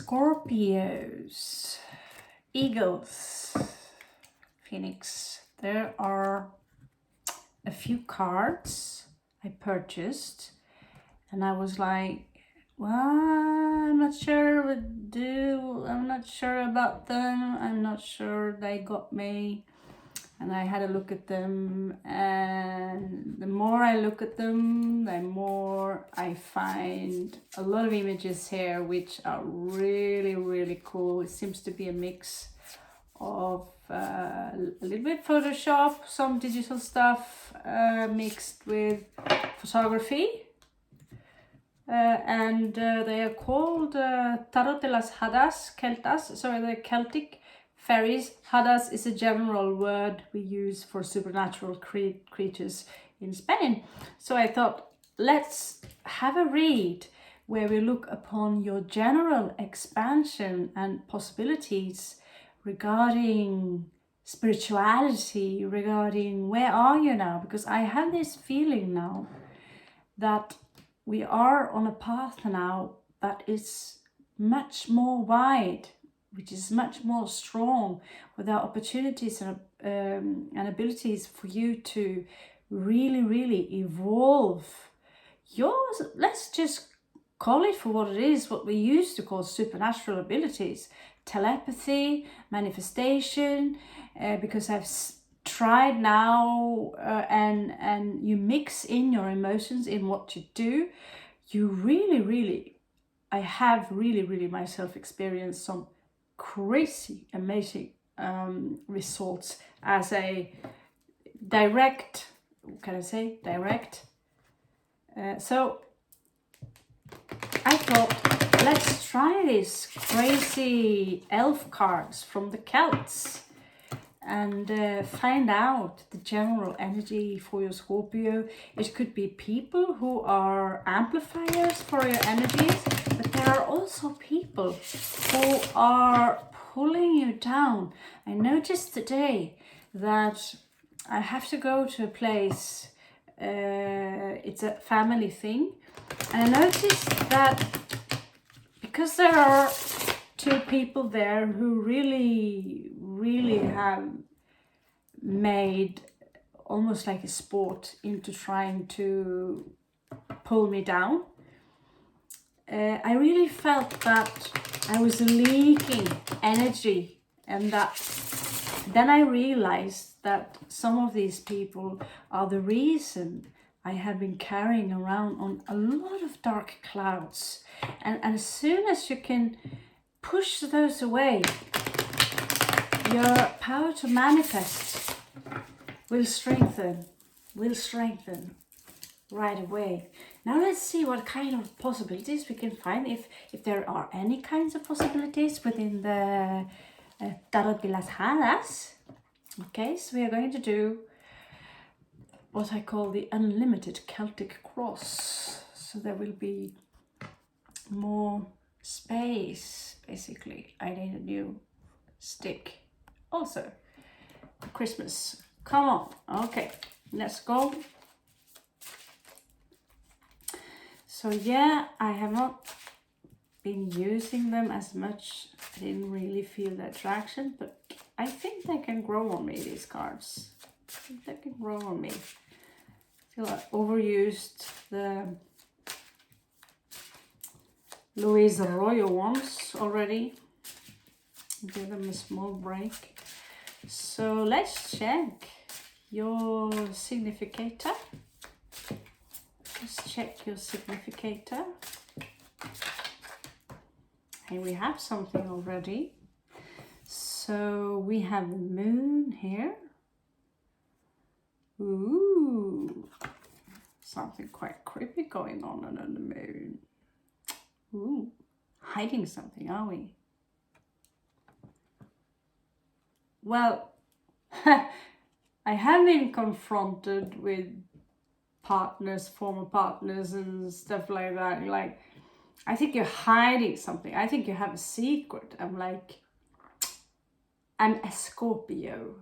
Scorpios, Eagles, Phoenix. There are a few cards I purchased and I was like, well, I'm not sure what to do. I'm not sure about them. I'm not sure they got me. And I had a look at them, and the more I look at them, the more I find a lot of images here which are really, really cool. It seems to be a mix of a little bit Photoshop, some digital stuff mixed with photography. And they are called Tarot de las Hadas, Celtas, sorry, the Celtic fairies. Hadas is a general word we use for supernatural creatures in Spain. So I thought, let's have a read where we look upon your general expansion and possibilities regarding spirituality, regarding where are you now? Because I have this feeling now that we are on a path now that is much more wide, which is much more strong, with our opportunities and abilities for you to really, really evolve yours. Let's just call it for what it is, what we used to call supernatural abilities, telepathy, manifestation, because I've tried now and you mix in your emotions in what you do, you really, I have really myself experienced some crazy amazing results as a direct, what can I say, direct. So I thought, let's try these crazy elf cards from the Celts and find out the general energy for your Scorpio. It could be people who are amplifiers for your energies, but there are also people who are pulling you down. I noticed today that I have to go to a place, it's a family thing, and I noticed that because there are two people there who really have made almost like a sport into trying to pull me down. I really felt that I was leaking energy, and that then I realized that some of these people are the reason I have been carrying around on a lot of dark clouds. And as soon as you can push those away, your power to manifest will strengthen right away. Now let's see what kind of possibilities we can find, if there are any kinds of possibilities within the Tarot de las Hadas. Okay, so we are going to do what I call the unlimited Celtic cross. So there will be more space, basically. I need a new stick. Also, Christmas. Come on. Okay, let's go. So yeah, I have not been using them as much. I didn't really feel the attraction, but I think they can grow on me, these cards. I think they can grow on me. I feel I overused the Louise Arroyo ones already. Give them a small break. So let's check your significator. Let's check your significator. And we have something already. So we have the moon here. Ooh, something quite creepy going on under the moon. Ooh, hiding something, are we? Well, I have been confronted with partners, former partners and stuff like that. Like, I think you're hiding something. I think you have a secret. I'm like, I'm a Scorpio.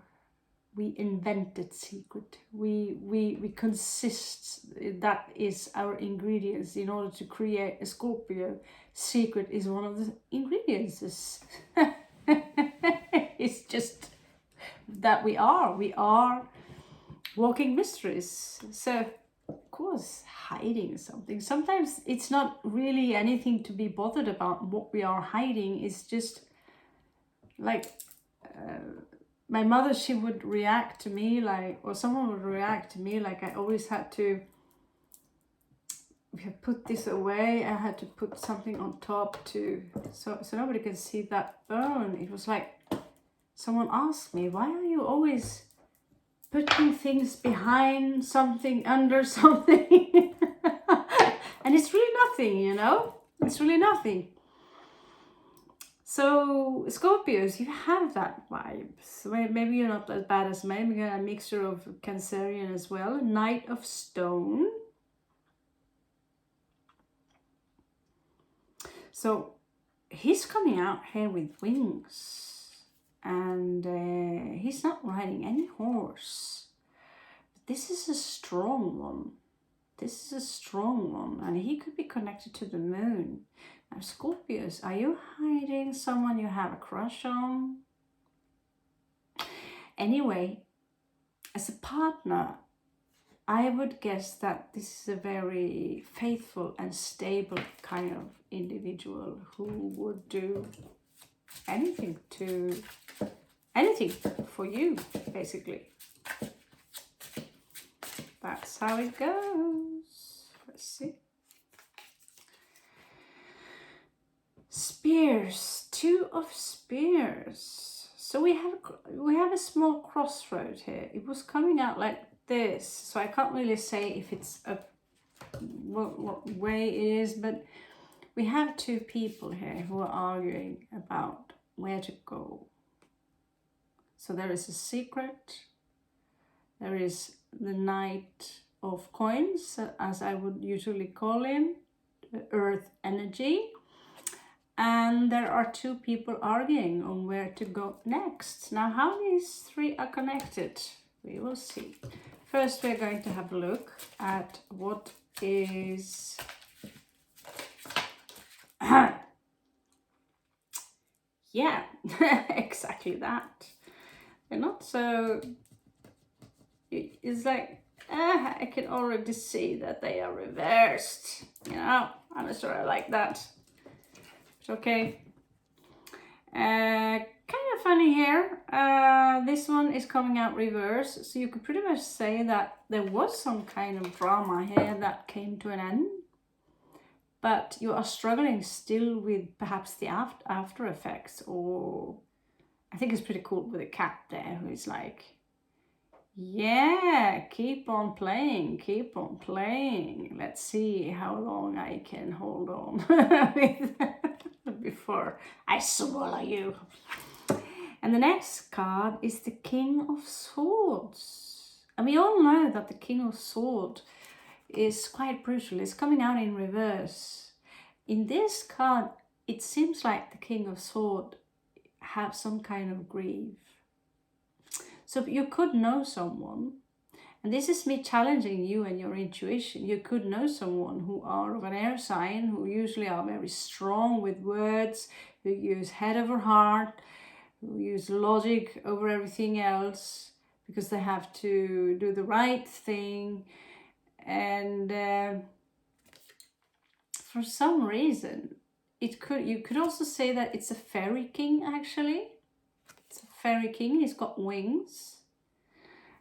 We invented secret. We consist, that is our ingredients in order to create a Scorpio. secret is one of the ingredients. It's just that we are walking mysteries. So of course, hiding something. Sometimes it's not really anything to be bothered about. What we are hiding is just like my mother, she would react to me like, or someone would react to me like I always had to put this away. I had to put something on top to so nobody can see that bone. It was like someone asked me, why are you always putting things behind something, under something? And it's really nothing, you know? It's really nothing. So Scorpios, you have that vibe. So maybe you're not as bad as me. Maybe you're a mixture of Cancerian as well. Knight of Stone. So he's coming out here with wings, and he's not riding any horse. But this is a strong one. This is a strong one, and he could be connected to the moon. Now, Scorpios, are you hiding someone you have a crush on? Anyway, as a partner, I would guess that this is a very faithful and stable kind of individual who would do anything for you, basically. That's how it goes. Let's see. Spears, 2 of Spears. So we have a small crossroad here. It was coming out like this, so I can't really say if it's what way it is, but we have 2 people here who are arguing about where to go. So there is a secret. There is the Knight of Coins, as I would usually call him, the Earth energy. And there are 2 people arguing on where to go next. Now, how these 3 are connected, we will see. First, we're going to have a look at what is... yeah, exactly that. They're not so... It's like, I can already see that they are reversed. You know, I'm not sure I like that. It's okay. Kind of funny here. This one is coming out reverse, so you could pretty much say that there was some kind of drama here that came to an end, but you are struggling still with perhaps the after effects. Or I think it's pretty cool with the cat there who is like, yeah, keep on playing. Let's see how long I can hold on before I swallow you. And the next card is the King of Swords. And we all know that the King of Swords is quite brutal. It's coming out in reverse. In this card, it seems like the King of Swords have some kind of grief. So you could know someone, and this is me challenging you and your intuition. You could know someone who are of an air sign, who usually are very strong with words, who use head over heart, who use logic over everything else, because they have to do the right thing. And for some reason, you could also say that it's a fairy king, actually. It's a fairy king. He's got wings.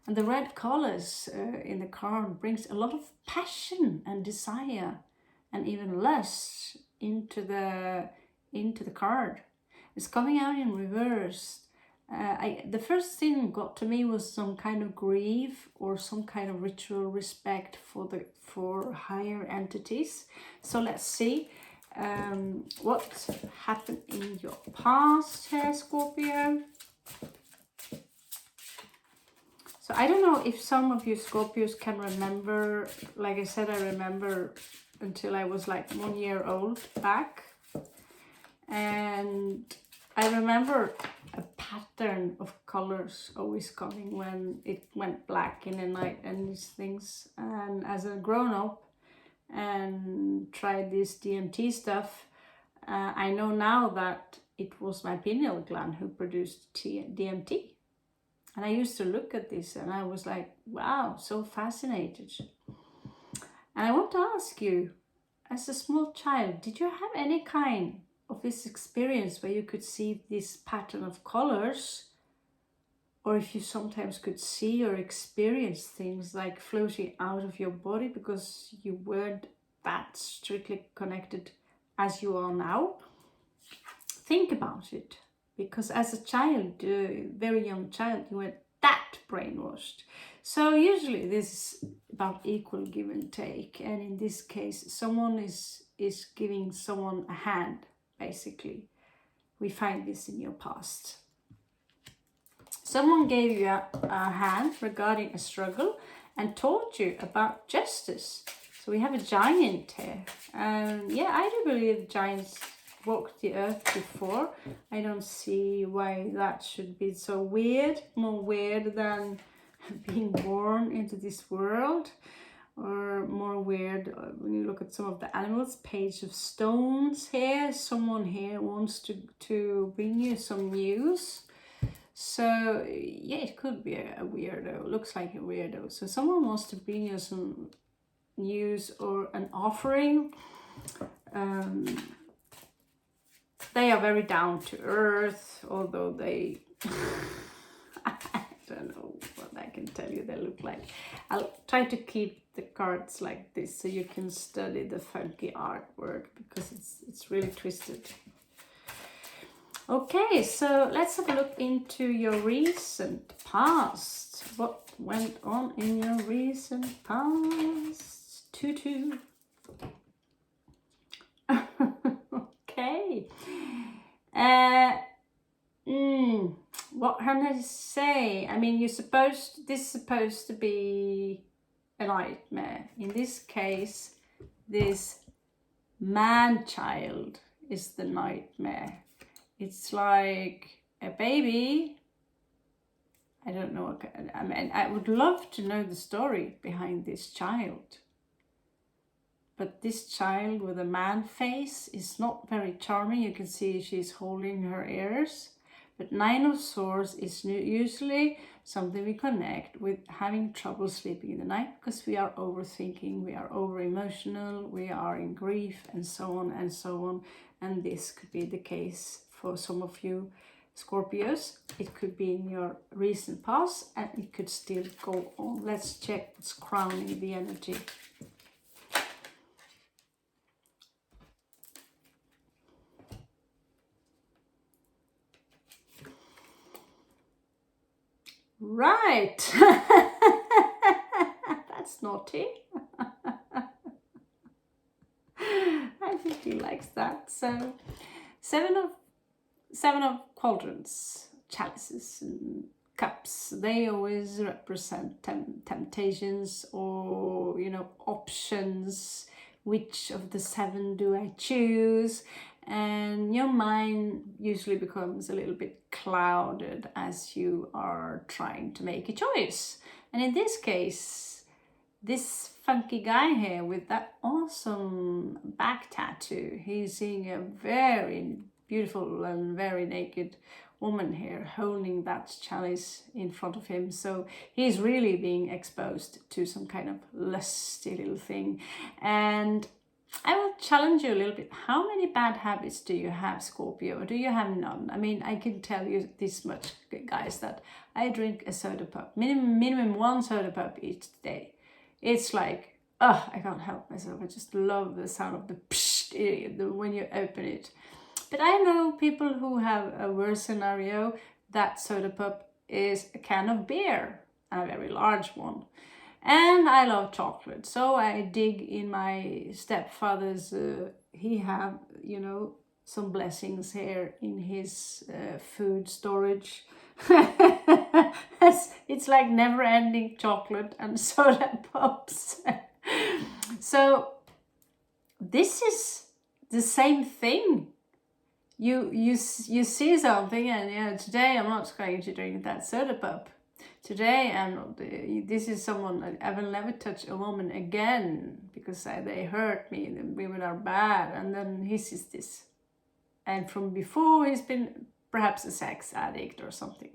And the red colors in the card brings a lot of passion and desire and even lust into the card. It's coming out in reverse. The first thing got to me was some kind of grief or some kind of ritual respect for higher entities. So let's see what happened in your past here, Scorpio. So I don't know if some of you Scorpios can remember. Like I said, I remember until I was like 1 year old back. And I remember a pattern of colors always coming when it went black in the night and these things. And as a grown-up and tried this DMT stuff, I know now that it was my pineal gland who produced DMT. And I used to look at this and I was like, wow, so fascinated. And I want to ask you, as a small child, did you have any kind of this experience where you could see this pattern of colors? Or if you sometimes could see or experience things like floating out of your body because you weren't that strictly connected as you are now? Think about it. Because as a child, very young child, you were that brainwashed. So usually this is about equal give and take. And in this case, someone is giving someone a hand, basically. We find this in your past. Someone gave you a hand regarding a struggle and taught you about justice. So we have a giant here. Yeah, I do believe giants walked the earth before. I don't see why that should be so weird, more weird than being born into this world, or more weird when you look at some of the animals. Page of stones here. Someone here wants to bring you some news. So yeah, it could be a weirdo. Looks like a weirdo. So someone wants to bring you some news or an offering. They are very down to earth, although they I don't know what I can tell you they look like. I'll try to keep the cards like this so you can study the funky artwork, because it's really twisted. Okay, so let's have a look into your recent past. What went on in your recent past? 2-2. Okay. What can I say? I mean, this is supposed to be a nightmare. In this case, this man-child is the nightmare. It's like a baby. I don't know. I mean, I would love to know the story behind this child. But this child with a man face is not very charming. You can see she's holding her ears. But 9 of Swords is usually something we connect with having trouble sleeping in the night, because we are overthinking, we are over-emotional, we are in grief, and so on and so on. And this could be the case for some of you Scorpios. It could be in your recent past, and it could still go on. Let's check what's crowning the energy. Right. That's naughty. I think he likes that. So 7 of cauldrons, chalices and cups, they always represent temptations, or options. Which of the 7 do I choose? And your mind usually becomes a little bit clouded as you are trying to make a choice. And in this case, this funky guy here with that awesome back tattoo, he's seeing a very beautiful and very naked woman here holding that chalice in front of him. So he's really being exposed to some kind of lusty little thing. And I will challenge you a little bit. How many bad habits do you have, Scorpio? Or do you have none? I mean, I can tell you this much, guys, that I drink a soda pop, minimum 1 soda pop each day. It's like, I can't help myself. I just love the sound of the psh when you open it. But I know people who have a worse scenario. That soda pop is a can of beer, and a very large one. And I love chocolate, so I dig in my stepfather's, he have, some blessings here in his food storage. It's like never-ending chocolate and soda pops. So this is the same thing. You see something, and today I'm not going to drink that soda pop. Today I'm not. This is someone I will never touch a woman again because they hurt me. The women are bad, and then he sees this. and from before he's been perhaps a sex addict or something.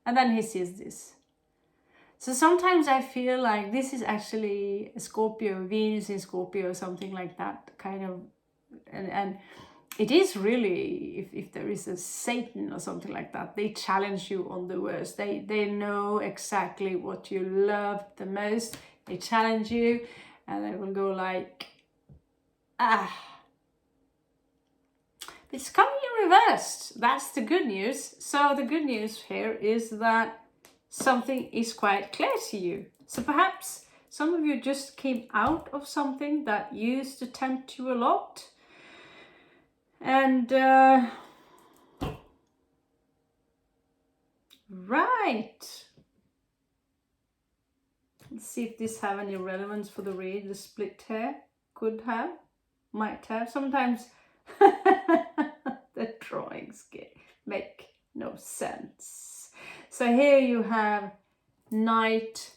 And then he sees this. So sometimes I feel like this is actually a Scorpio, Venus in Scorpio, something like that kind of, and it is really, if there is a Satan or something like that, they challenge you on the worst. They know exactly what you love the most. They challenge you, and they will go like, It's coming in reversed. That's the good news. So the good news here is that something is quite clear to you. So perhaps some of you just came out of something that used to tempt you a lot. And right. Let's see if this have any relevance for the read. The split here could have, might have. Sometimes the drawings make no sense. So here you have Knight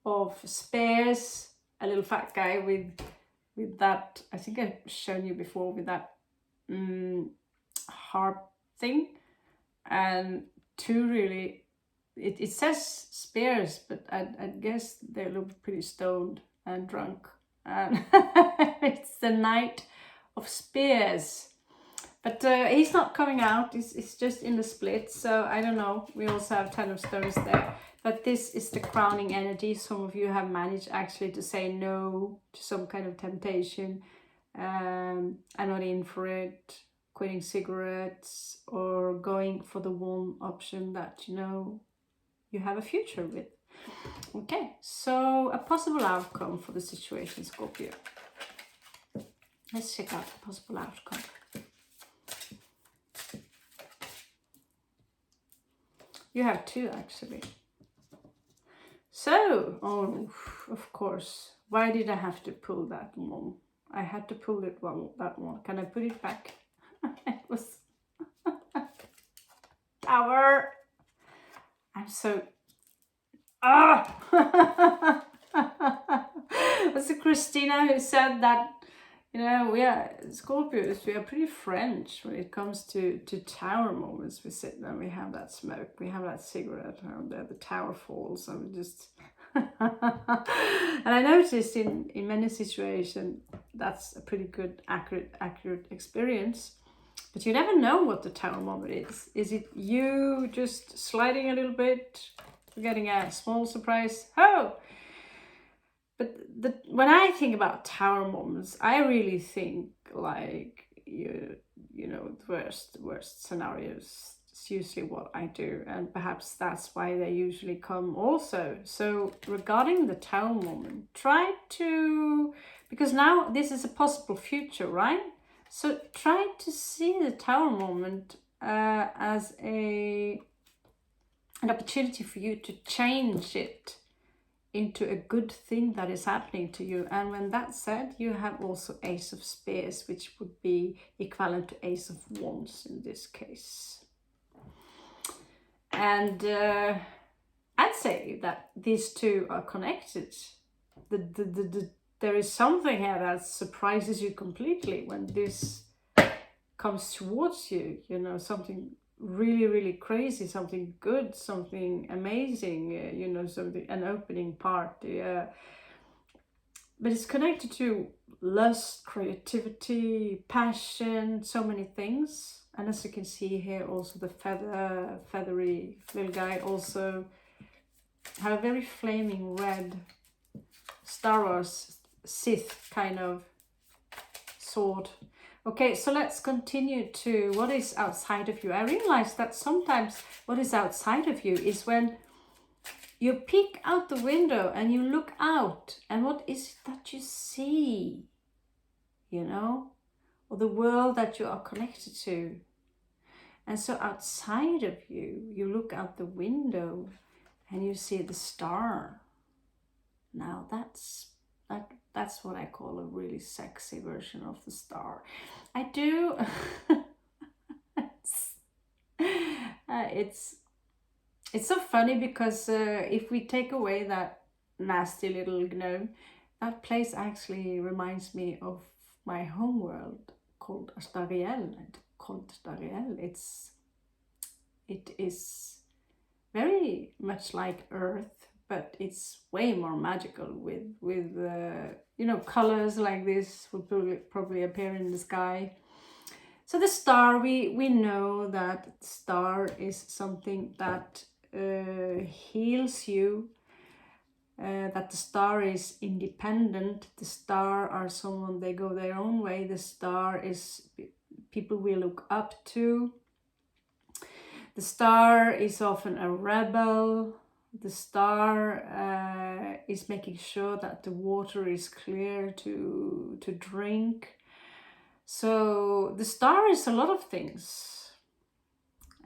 of Spears, a little fat guy with that, I think I've shown you before, with that harp thing, and two really, it says spears, but I guess they look pretty stoned and drunk, and it's the Knight of Spears. But he's not coming out, it's just in the split, so I don't know. We also have 10 of Stones there. But this is the crowning energy. Some of you have managed actually to say no to some kind of temptation. I'm not in for it, quitting cigarettes, or going for the one option that you know you have a future with. Okay, so a possible outcome for the situation, Scorpio. Let's check out the possible outcome. You have two, actually. So, oh, of course, why did I have to pull that one? I had to pull it that one. Can I put it back? It was Tower. I'm so... Was it Christina who said that, you know, we are Scorpios, we are pretty French when it comes to tower moments. We sit there, we have that smoke, we have that cigarette, and the tower falls, and we just... And I noticed in many situations that's a pretty good, accurate experience. But you never know what the tower moment is. Is it you just sliding a little bit, getting a small surprise? Oh! But when I think about tower moments, I really think like, you know, the worst scenarios. It's usually what I do, and perhaps that's why they usually come also. So regarding the tower moment, try to, because now this is a possible future, right? So try to see the tower moment as an opportunity for you to change it into a good thing that is happening to you. And when that's said, you have also Ace of Spears, which would be equivalent to Ace of Wands in this case. And I'd say that these two are connected. There is something here that surprises you completely when this comes towards you, you know, something really, really crazy, something good, something amazing, you know, something, an opening part. But it's connected to lust, creativity, passion, so many things. And as you can see here, also the feathery little guy also have a very flaming red Star Wars Sith kind of sword. Okay, so let's continue to what is outside of you. I realized that sometimes what is outside of you is when you peek out the window and you look out, and what is it that you see, you know, or the world that you are connected to. And so outside of you, you look out the window and you see the star. Now that's what I call a really sexy version of the star. I do. It's so funny because if we take away that nasty little gnome, that place actually reminds me of my homeworld called Astariel, kontrariell. It is very much like Earth, but it's way more magical with you know, colors like this would probably appear in the sky. So the star, we know that the star is something that heals you, that the star is independent. The star are someone, they go their own way. The star is people we look up to. The star is often a rebel. The star is making sure that the water is clear to drink. So the star is a lot of things.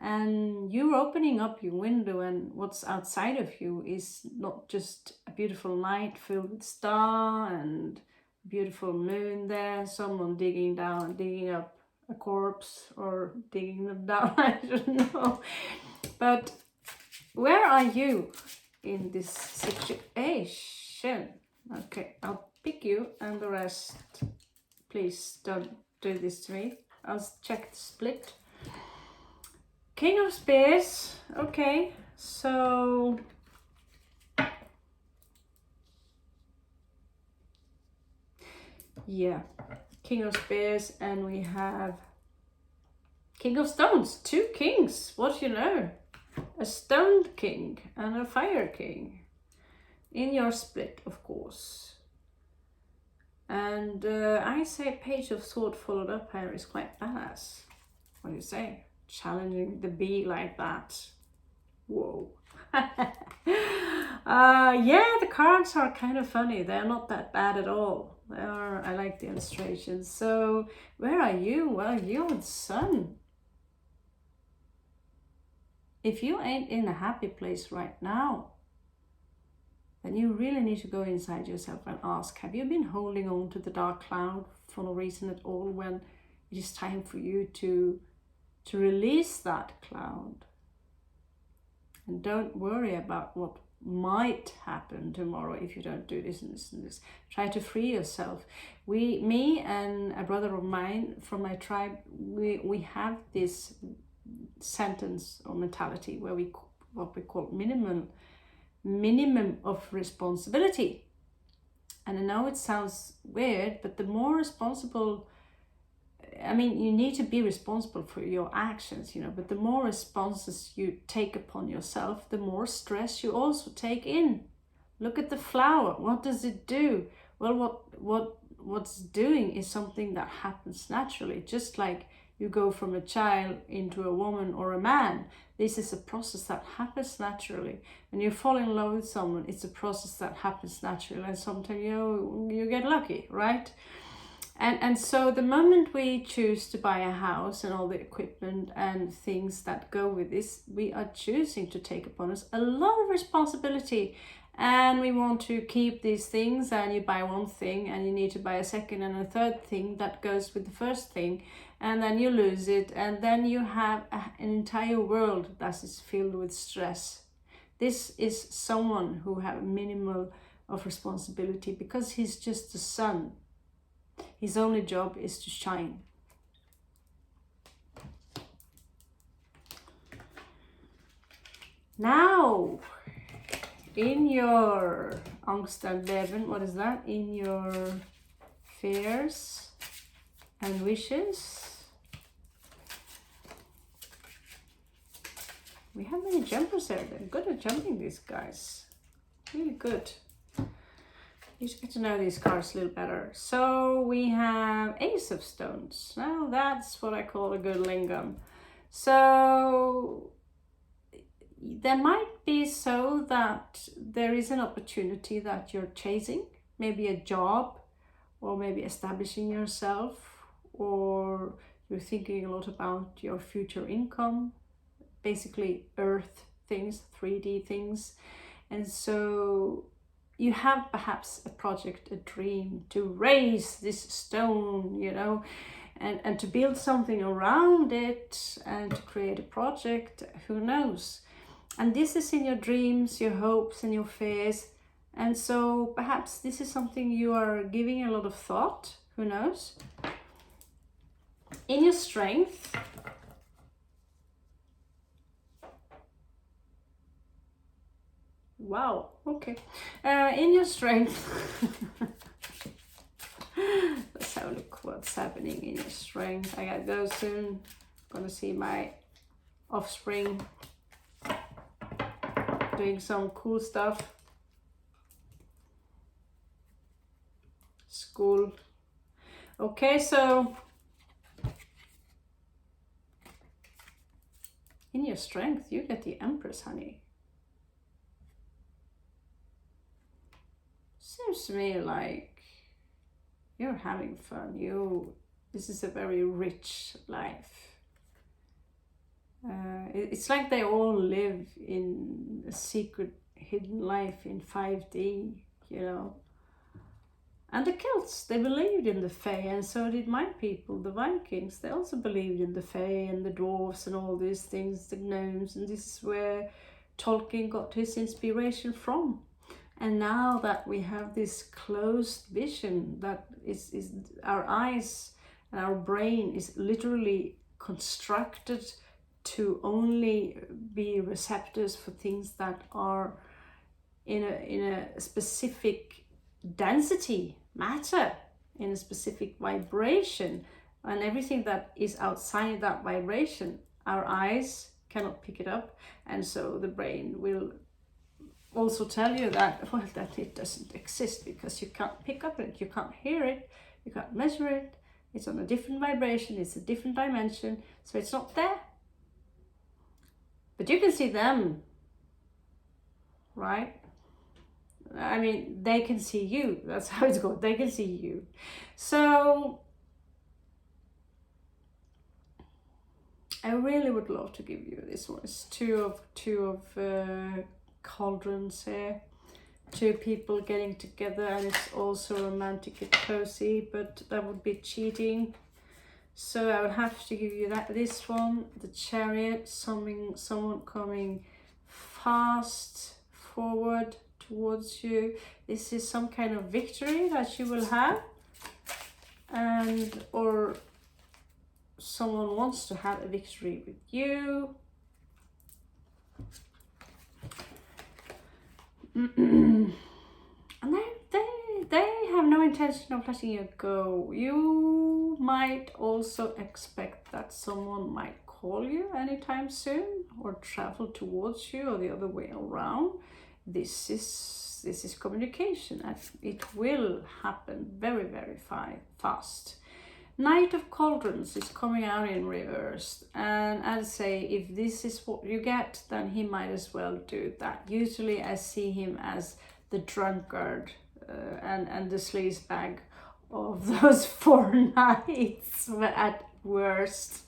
And you're opening up your window, and what's outside of you is not just a beautiful night filled with star and beautiful moon there, someone digging up a corpse or digging them down, I don't know. But where are you in this situation? Okay, I'll pick you, and the rest, please don't do this to me. I'll check the split. King of Spears. Okay, so yeah, King of Spears, and we have King of Stones. 2 kings. What do you know? A stone king and a fire king in your split, of course. And I say Page of Sword followed up here is quite badass. What do you say? Challenging the bee like that. Whoa. Yeah, the cards are kind of funny. They're not that bad at all. They are. I like the illustrations. So where are you? Well, you're the sun. If you ain't in a happy place right now, then you really need to go inside yourself and ask, have you been holding on to the dark cloud for no reason at all, when it is time for you to release that cloud? And don't worry about what might happen tomorrow if you don't do this and this and this. Try to free yourself. Me and a brother of mine from my tribe, we have this sentence or mentality where what we call minimum of responsibility. And I know it sounds weird, but the more responsible, I mean, you need to be responsible for your actions, you know, but the more responses you take upon yourself, the more stress you also take in. Look at the flower. What does it do? Well, what's doing is something that happens naturally, just like you go from a child into a woman or a man. This is a process that happens naturally. When you fall in love with someone, it's a process that happens naturally, and sometimes you get lucky, right? And so the moment we choose to buy a house and all the equipment and things that go with this, we are choosing to take upon us a lot of responsibility. And we want to keep these things, and you buy one thing and you need to buy a second and a third thing that goes with the first thing, and then you lose it, and then you have an entire world that is filled with stress. This is someone who have a minimal of responsibility because he's just the sun. His only job is to shine. Now, in your angst and leven, what is that? In your fears and wishes, we have many jumpers there. They're good at jumping, these guys. Really good. You should get to know these cards a little better. So we have Ace of Stones. Now that's what I call a good lingam. So there might be so that there is an opportunity that you're chasing, maybe a job, or maybe establishing yourself, or you're thinking a lot about your future income, basically earth things, 3D things. And so you have perhaps a project, a dream to raise this stone, you know, and to build something around it and to create a project, who knows? And this is in your dreams, your hopes and your fears. And so perhaps this is something you are giving a lot of thought, who knows? In your strength, wow, okay. In your strength, let's have a look what's happening in your strength. I gotta go soon. Gonna see my offspring doing some cool stuff. School. Okay, so in your strength, you get the Empress, honey. Seems to me like you're having fun. This is a very rich life. It's like they all live in a secret hidden life in 5D, you know. And the Celts, they believed in the Fae, and so did my people, the Vikings. They also believed in the Fae and the dwarves and all these things, the gnomes, and this is where Tolkien got his inspiration from. And now that we have this closed vision, that is our eyes and our brain is literally constructed to only be receptors for things that are in a specific density, matter, in a specific vibration, and everything that is outside that vibration, our eyes cannot pick it up, and so the brain will also tell you that, well, that it doesn't exist because you can't pick up it, you can't hear it, you can't measure it, it's on a different vibration, it's a different dimension, so it's not there. But you can see them, right? I mean, they can see you. That's how it's called. They can see you. So I really would love to give you this one. It's two of cauldrons here. Two people getting together, and it's also romantic and cozy, but that would be cheating. So I would have to give you this one, the Chariot, someone coming fast forward towards you. This is some kind of victory that you will have, and or someone wants to have a victory with you. And they have no intention of letting you go. You might also expect that someone might call you anytime soon or travel towards you, or the other way around. This is communication, and it will happen very, very fast. Knight of Cauldrons is coming out in reverse, and I'd say if this is what you get, then he might as well do that. Usually I see him as the drunkard and the sleazebag of those 4 knights, but at worst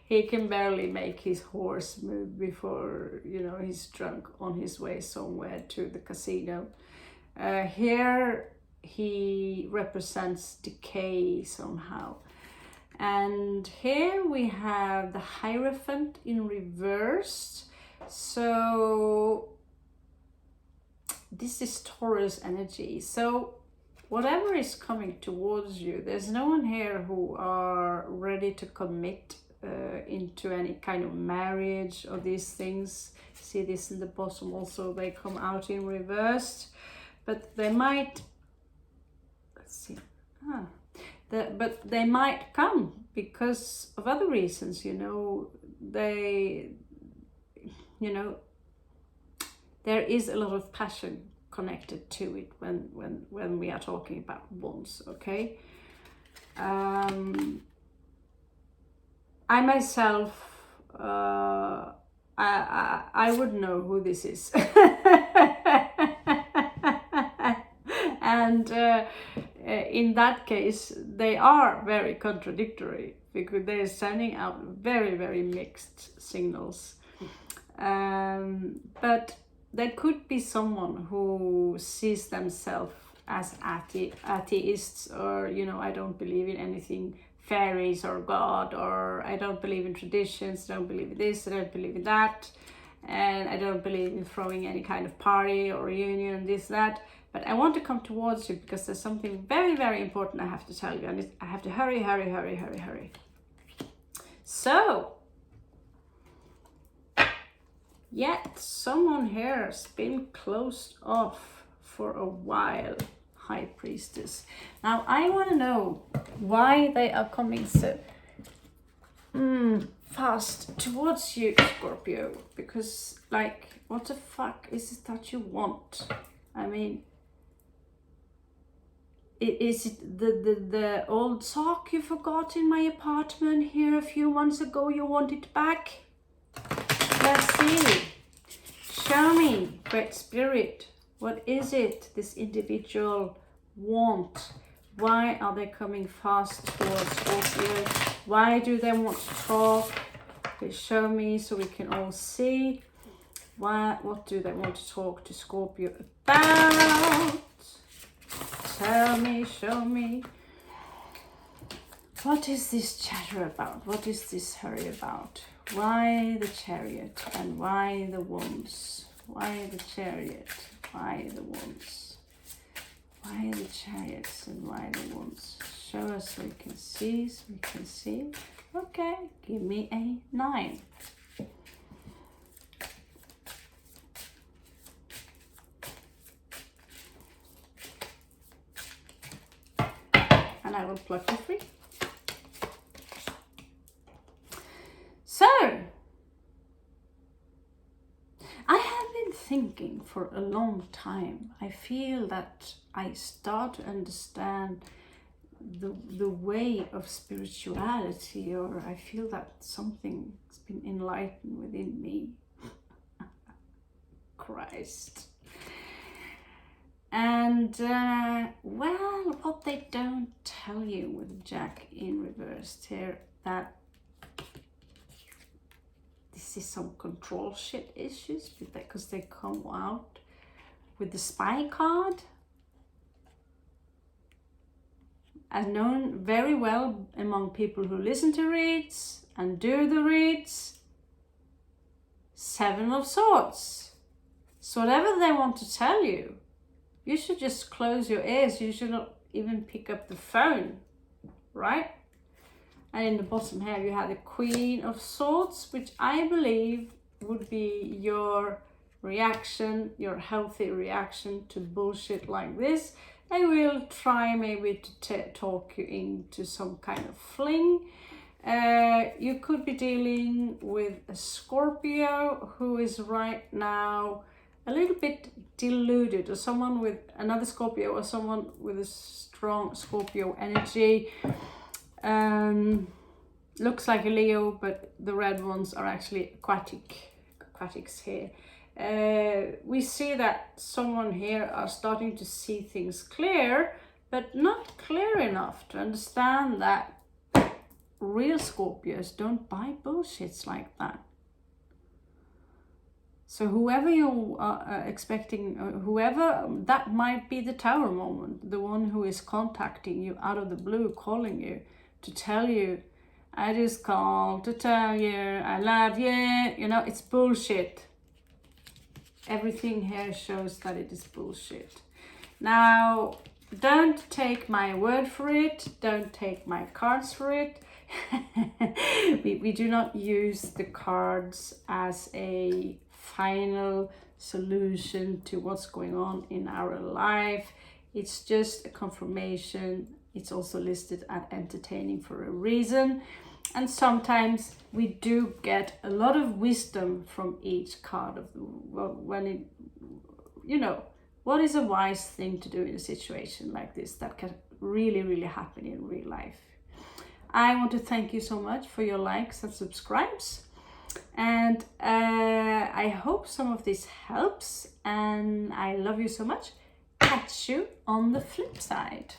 he can barely make his horse move before, you know, he's drunk on his way somewhere to the casino. Here he represents decay somehow. And here we have the Hierophant in reverse. So this is Taurus energy. So whatever is coming towards you, there's no one here who are ready to commit into any kind of marriage or these things. See this in the bottom also, they come out in reversed, but they might, let's see, but they might come because of other reasons, you know. There is a lot of passion connected to it when we are talking about wands, okay? I myself, I would know who this is. And in that case, they are very contradictory because they're sending out very, very mixed signals. But there could be someone who sees themselves as atheists, or, you know, I don't believe in anything fairies or God, or I don't believe in traditions, I don't believe in this, I don't believe in that, and I don't believe in throwing any kind of party or reunion, this, that. But I want to come towards you because there's something very, very important I have to tell you, and I have to hurry. So, yet someone here has been closed off for a while, High Priestess. Now, I want to know why they are coming so fast towards you, Scorpio. Because, like, what the fuck is it that you want? I mean, is it the old sock you forgot in my apartment here a few months ago? You want it back? Let's see. Show me, Great Spirit. What is it this individual want? Why are they coming fast towards Scorpio? Why do they want to talk? Please show me so we can all see. What do they want to talk to Scorpio about? Tell me, show me. What is this chatter about? What is this hurry about? Why the Chariot and why the Wands? Why the Chariot? Why the Wands? Why the Chariots and why the Wands? Show us so we can see, Okay, give me a 9. And I will pluck you 3. So, I have been thinking for a long time. I feel that I start to understand the way of spirituality, or I feel that something's been enlightened within me. Christ. And, well, what they don't tell you with Jack in reverse here, that this is some control shit issues, because they come out with the spy card. As known very well among people who listen to reads and do the reads. 7 of Swords. So whatever they want to tell you, you should just close your ears. You should not even pick up the phone, right? And in the bottom here you have the Queen of Swords, which I believe would be your reaction, your healthy reaction to bullshit like this. They will try maybe to talk you into some kind of fling. You could be dealing with a Scorpio who is right now a little bit deluded, or someone with another Scorpio, or someone with a strong Scorpio energy. Looks like a Leo, but the red ones are actually aquatics here. We see that someone here are starting to see things clear, but not clear enough to understand that real Scorpios don't buy bullshits like that. So whoever you are expecting, whoever, that might be the Tower moment, the one who is contacting you out of the blue, calling you to tell you, I just called to tell you I love you. You know, it's bullshit. Everything here shows that it is bullshit. Now, don't take my word for it. Don't take my cards for it. we do not use the cards as a final solution to what's going on in our life. It's just a confirmation. It's also listed as entertaining for a reason. And sometimes we do get a lot of wisdom from each card of the, when it, you know, what is a wise thing to do in a situation like this that can really, really happen in real life. I want to thank you so much for your likes and subscribes. And I hope some of this helps. And I love you so much. Catch you on the flip side.